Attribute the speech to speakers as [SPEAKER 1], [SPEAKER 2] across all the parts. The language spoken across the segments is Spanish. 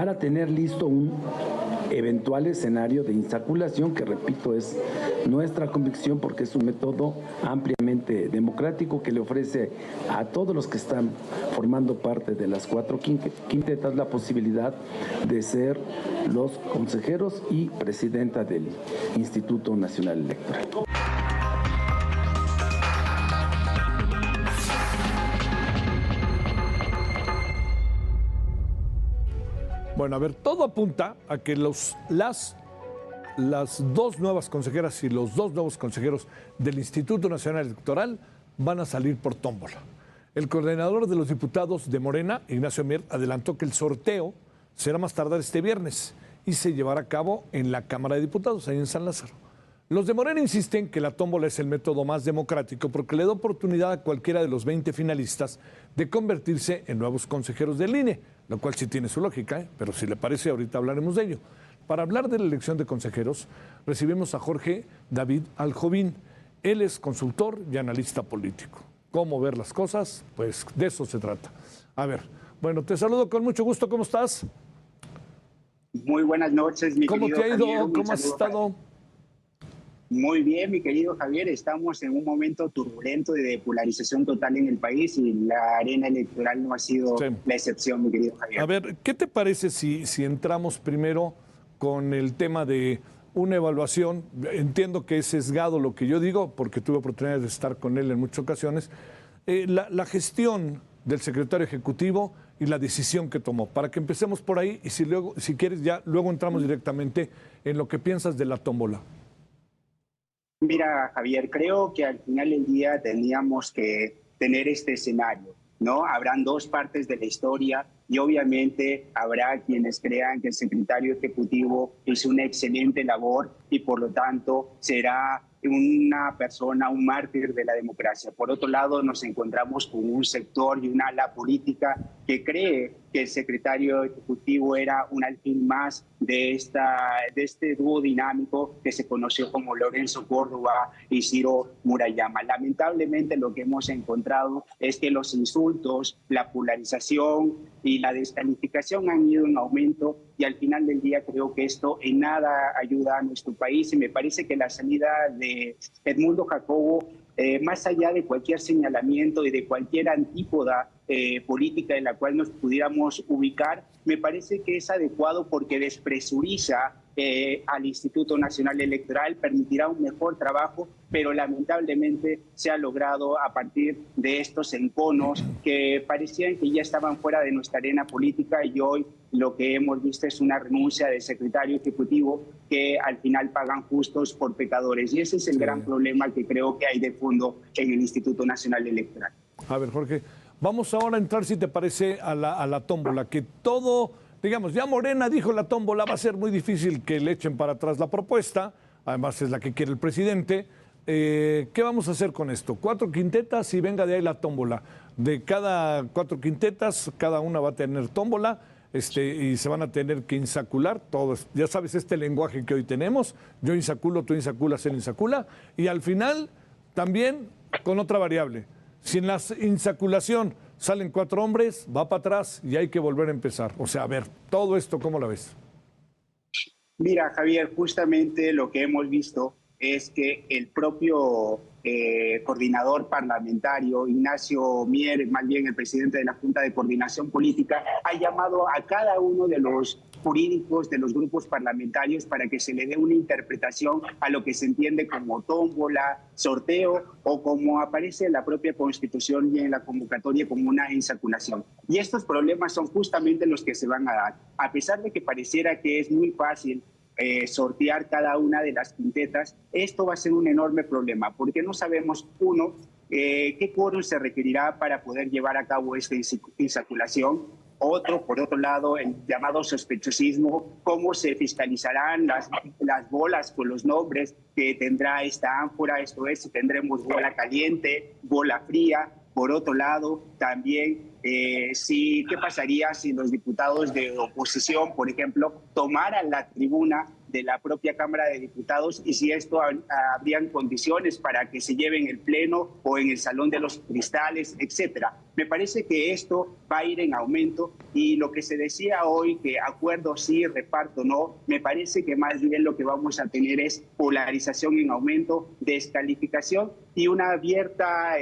[SPEAKER 1] para tener listo un eventual escenario de insaculación, que repito, es nuestra convicción porque es un método ampliamente democrático que le ofrece a todos los que están formando parte de las 4 quintetas la posibilidad de ser los consejeros y presidenta del Instituto Nacional Electoral.
[SPEAKER 2] Bueno, a ver, todo apunta a que las 2 nuevas consejeras y los 2 nuevos consejeros del Instituto Nacional Electoral van a salir por tómbola. El coordinador de los diputados de Morena, Ignacio Mier, adelantó que el sorteo será más tardar este viernes y se llevará a cabo en la Cámara de Diputados, ahí en San Lázaro. Los de Morena insisten que la tómbola es el método más democrático porque le da oportunidad a cualquiera de los 20 finalistas de convertirse en nuevos consejeros del INE, lo cual sí tiene su lógica, pero si le parece, ahorita hablaremos de ello. Para hablar de la elección de consejeros, recibimos a Jorge David Aljovín. Él es consultor y analista político. ¿Cómo ver las cosas? Pues de eso se trata. A ver, bueno, te saludo con mucho gusto. ¿Cómo estás?
[SPEAKER 3] Muy buenas noches, mi querido Javier.
[SPEAKER 2] ¿Cómo te ha ido? ¿Cómo has estado?
[SPEAKER 3] Muy bien, mi querido Javier. Estamos en un momento turbulento de polarización total en el país y la arena electoral no ha sido la excepción, mi querido Javier.
[SPEAKER 2] A ver, ¿qué te parece si entramos primero con el tema de una evaluación? Entiendo que es sesgado lo que yo digo, porque tuve oportunidad de estar con él en muchas ocasiones. La gestión del secretario ejecutivo y la decisión que tomó, para que empecemos por ahí y si quieres ya luego entramos directamente en lo que piensas de la tómbola.
[SPEAKER 3] Mira, Javier, creo que al final del día teníamos que tener este escenario, ¿no? Habrán 2 partes de la historia y obviamente habrá quienes crean que el secretario ejecutivo hizo una excelente labor y por lo tanto será una persona, un mártir de la democracia. Por otro lado, nos encontramos con un sector y una ala política que cree que el secretario ejecutivo era un alfil más de este dúo dinámico que se conoció como Lorenzo Córdoba y Ciro Murayama. Lamentablemente, lo que hemos encontrado es que los insultos, la polarización y la descalificación han ido en aumento y al final del día creo que esto en nada ayuda a nuestro país y me parece que la salida de Edmundo Jacobo, más allá de cualquier señalamiento y de cualquier antípoda política en la cual nos pudiéramos ubicar, me parece que es adecuado porque despresuriza al Instituto Nacional Electoral, permitirá un mejor trabajo, pero lamentablemente se ha logrado a partir de estos enconos que parecían que ya estaban fuera de nuestra arena política y hoy lo que hemos visto es una renuncia del secretario ejecutivo que al final pagan justos por pecadores y ese es el gran problema que creo que hay de fondo en el Instituto Nacional Electoral.
[SPEAKER 2] A ver, Jorge, vamos ahora a entrar, si te parece, a la tómbola, que todo, digamos, ya Morena dijo la tómbola, va a ser muy difícil que le echen para atrás la propuesta, además es la que quiere el presidente. ¿Qué vamos a hacer con esto? 4 quintetas y venga de ahí la tómbola. De cada 4 quintetas, cada una va a tener tómbola y se van a tener que insacular todos. Ya sabes, este lenguaje que hoy tenemos, yo insaculo, tú insaculas, él insacula, y al final también con otra variable. Si en la insaculación salen 4 hombres, va para atrás y hay que volver a empezar. O sea, a ver, todo esto, ¿cómo la ves?
[SPEAKER 3] Mira, Javier, justamente lo que hemos visto es que el propio coordinador parlamentario, Ignacio Mier, más bien el presidente de la Junta de Coordinación Política, ha llamado a cada uno de los jurídicos de los grupos parlamentarios para que se le dé una interpretación a lo que se entiende como tómbola, sorteo o como aparece en la propia Constitución y en la convocatoria como una insaculación. Y estos problemas son justamente los que se van a dar. A pesar de que pareciera que es muy fácil sortear cada una de las quintetas, esto va a ser un enorme problema porque no sabemos, uno, qué quórum se requerirá para poder llevar a cabo esta insaculación. Otro, por otro lado, el llamado sospechosismo, cómo se fiscalizarán las bolas con los nombres que tendrá esta ánfora, esto es, si tendremos bola caliente, bola fría. Por otro lado, también ¿qué pasaría si los diputados de oposición, por ejemplo, tomaran la tribuna de la propia Cámara de Diputados y si esto habrían condiciones para que se lleve en el Pleno o en el Salón de los Cristales, etcétera? Me parece que esto va a ir en aumento y lo que se decía hoy, que acuerdo sí, reparto no, me parece que más bien lo que vamos a tener es polarización en aumento, descalificación y una abierta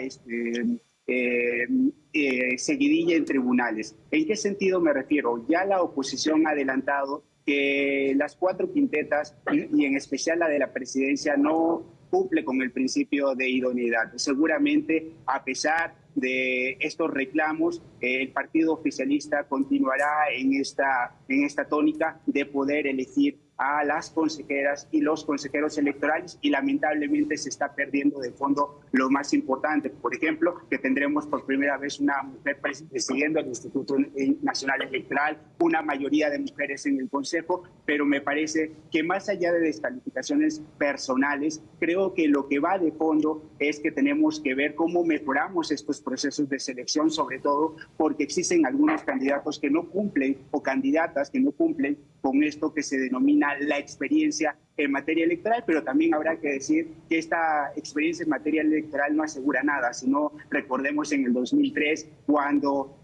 [SPEAKER 3] seguidilla en tribunales. ¿En qué sentido me refiero? Ya la oposición ha adelantado que las 4 quintetas, y en especial la de la presidencia, no cumple con el principio de idoneidad. Seguramente, a pesar de estos reclamos, el partido oficialista continuará en esta tónica de poder elegir a las consejeras y los consejeros electorales y lamentablemente se está perdiendo de fondo lo más importante. Por ejemplo, que tendremos por primera vez una mujer presidiendo el Instituto Nacional Electoral, una mayoría de mujeres en el Consejo, pero me parece que más allá de descalificaciones personales, creo que lo que va de fondo es que tenemos que ver cómo mejoramos estos procesos de selección, sobre todo porque existen algunos candidatos que no cumplen o candidatas que no cumplen con esto que se denomina la experiencia en materia electoral, pero también habrá que decir que esta experiencia en materia electoral no asegura nada, sino recordemos en el 2003 cuando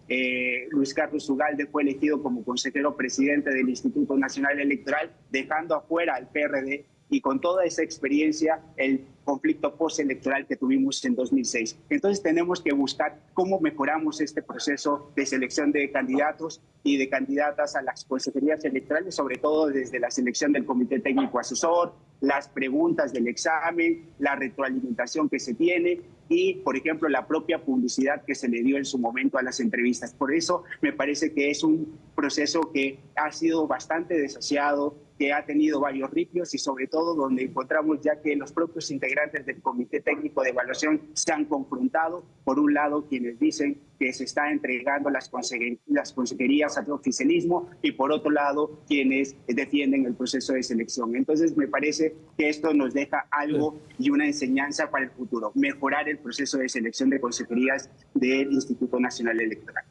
[SPEAKER 3] Luis Carlos Ugalde fue elegido como consejero presidente del Instituto Nacional Electoral, dejando afuera al PRD y con toda esa experiencia el conflicto postelectoral que tuvimos en 2006. Entonces tenemos que buscar cómo mejoramos este proceso de selección de candidatos y de candidatas a las consejerías electorales, sobre todo desde la selección del Comité Técnico Asesor, las preguntas del examen, la retroalimentación que se tiene y, por ejemplo, la propia publicidad que se le dio en su momento a las entrevistas. Por eso me parece que es un proceso que ha sido bastante desaseado, que ha tenido varios ripios y sobre todo donde encontramos ya que los propios integrantes del Comité Técnico de Evaluación se han confrontado. Por un lado, quienes dicen que se está entregando las consejerías al oficialismo y por otro lado, quienes defienden el proceso de selección. Entonces, me parece que esto nos deja algo y una enseñanza para el futuro, mejorar el proceso de selección de consejerías del Instituto Nacional Electoral.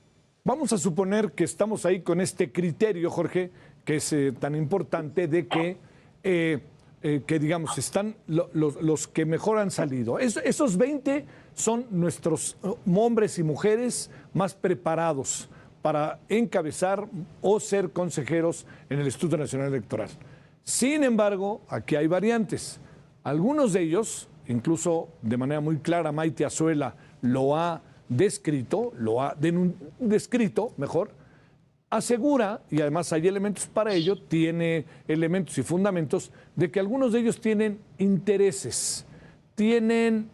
[SPEAKER 2] Vamos a suponer que estamos ahí con este criterio, Jorge, que es tan importante de que digamos, están los que mejor han salido. Esos 20 son nuestros hombres y mujeres más preparados para encabezar o ser consejeros en el Instituto Nacional Electoral. Sin embargo, aquí hay variantes. Algunos de ellos, incluso de manera muy clara, Maite Azuela lo ha descrito, asegura, y además hay elementos para ello, tiene elementos y fundamentos de que algunos de ellos tienen intereses, tienen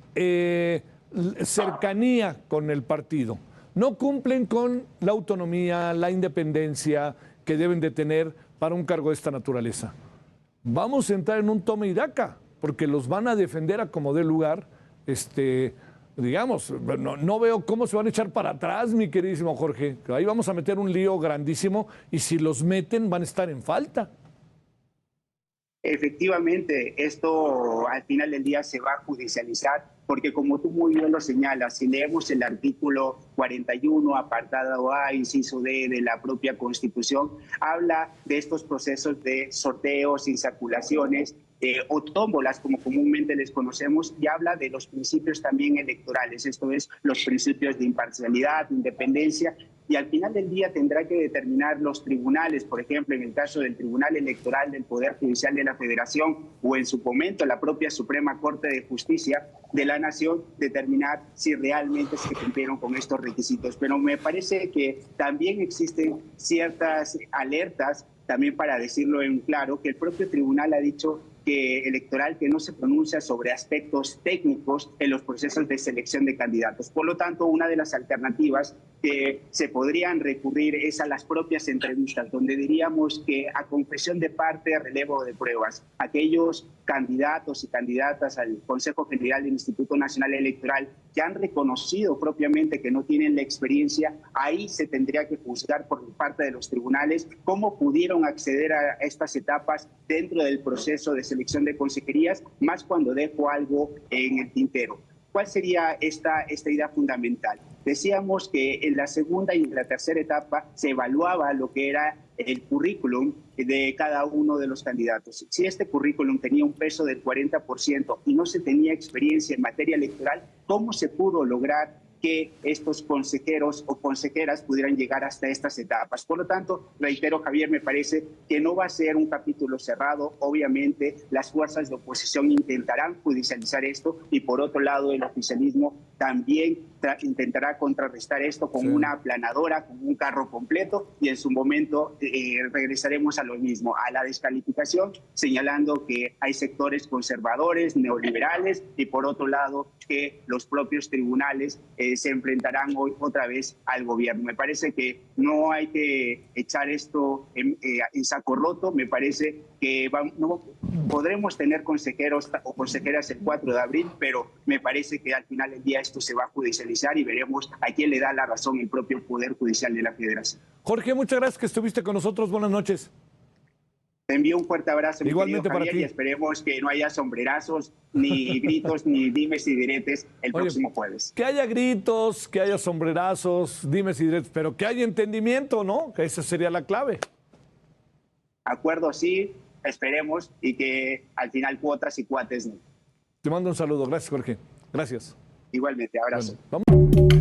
[SPEAKER 2] cercanía con el partido, no cumplen con la autonomía, la independencia que deben de tener para un cargo de esta naturaleza. Vamos a entrar en un toma y daca, porque los van a defender a como dé lugar, digamos, no veo cómo se van a echar para atrás, mi queridísimo Jorge. Ahí vamos a meter un lío grandísimo y si los meten van a estar en falta.
[SPEAKER 3] Efectivamente, esto al final del día se va a judicializar porque como tú muy bien lo señalas, si leemos el artículo 41, apartado A, inciso D de la propia Constitución, habla de estos procesos de sorteos, insaculaciones, o tómbolas, como comúnmente les conocemos, y habla de los principios también electorales, esto es, los principios de imparcialidad, independencia, y al final del día tendrá que determinar los tribunales, por ejemplo, en el caso del Tribunal Electoral del Poder Judicial de la Federación o en su momento la propia Suprema Corte de Justicia de la Nación, determinar si realmente se cumplieron con estos requisitos. Pero me parece que también existen ciertas alertas, también para decirlo en claro, que el propio tribunal ha dicho electoral que no se pronuncia sobre aspectos técnicos en los procesos de selección de candidatos. Por lo tanto, una de las alternativas que se podrían recurrir es a las propias entrevistas, donde diríamos que a confesión de parte, relevo de pruebas, aquellos candidatos y candidatas al Consejo General del Instituto Nacional Electoral que han reconocido propiamente que no tienen la experiencia, ahí se tendría que juzgar por parte de los tribunales cómo pudieron acceder a estas etapas dentro del proceso de selección de consejerías, más cuando dejo algo en el tintero. ¿cuál sería esta idea fundamental? Decíamos que en la segunda y en la tercera etapa se evaluaba lo que era el currículum de cada uno de los candidatos. Si este currículum tenía un peso del 40% y no se tenía experiencia en materia electoral, ¿cómo se pudo lograr que estos consejeros o consejeras pudieran llegar hasta estas etapas? Por lo tanto, reitero, Javier, me parece que no va a ser un capítulo cerrado. Obviamente, las fuerzas de oposición intentarán judicializar esto y, por otro lado, el oficialismo también intentará contrarrestar esto con una aplanadora, con un carro completo, y en su momento regresaremos a lo mismo, a la descalificación, señalando que hay sectores conservadores, neoliberales, y por otro lado que los propios tribunales se enfrentarán hoy otra vez al gobierno. Me parece que no hay que echar esto en saco roto. Me parece que no podremos tener consejeros o consejeras el 4 de abril, pero me parece que al final del día esto se va a judicializar y veremos a quién le da la razón el propio Poder Judicial de la Federación.
[SPEAKER 2] Jorge, muchas gracias que estuviste con nosotros. Buenas noches.
[SPEAKER 3] Te envío un fuerte abrazo, mi
[SPEAKER 2] Igualmente
[SPEAKER 3] querido Javier,
[SPEAKER 2] para ti.
[SPEAKER 3] y esperemos que no haya sombrerazos, ni gritos, ni dimes y diretes el próximo jueves.
[SPEAKER 2] Que haya gritos, que haya sombrerazos, dimes y diretes, pero que haya entendimiento, ¿no? Que esa sería la clave.
[SPEAKER 3] Acuerdo, sí, esperemos, y que al final cuotas y cuates no.
[SPEAKER 2] Te mando un saludo. Gracias, Jorge. Gracias.
[SPEAKER 3] Igualmente, abrazo.
[SPEAKER 2] Bueno, vamos.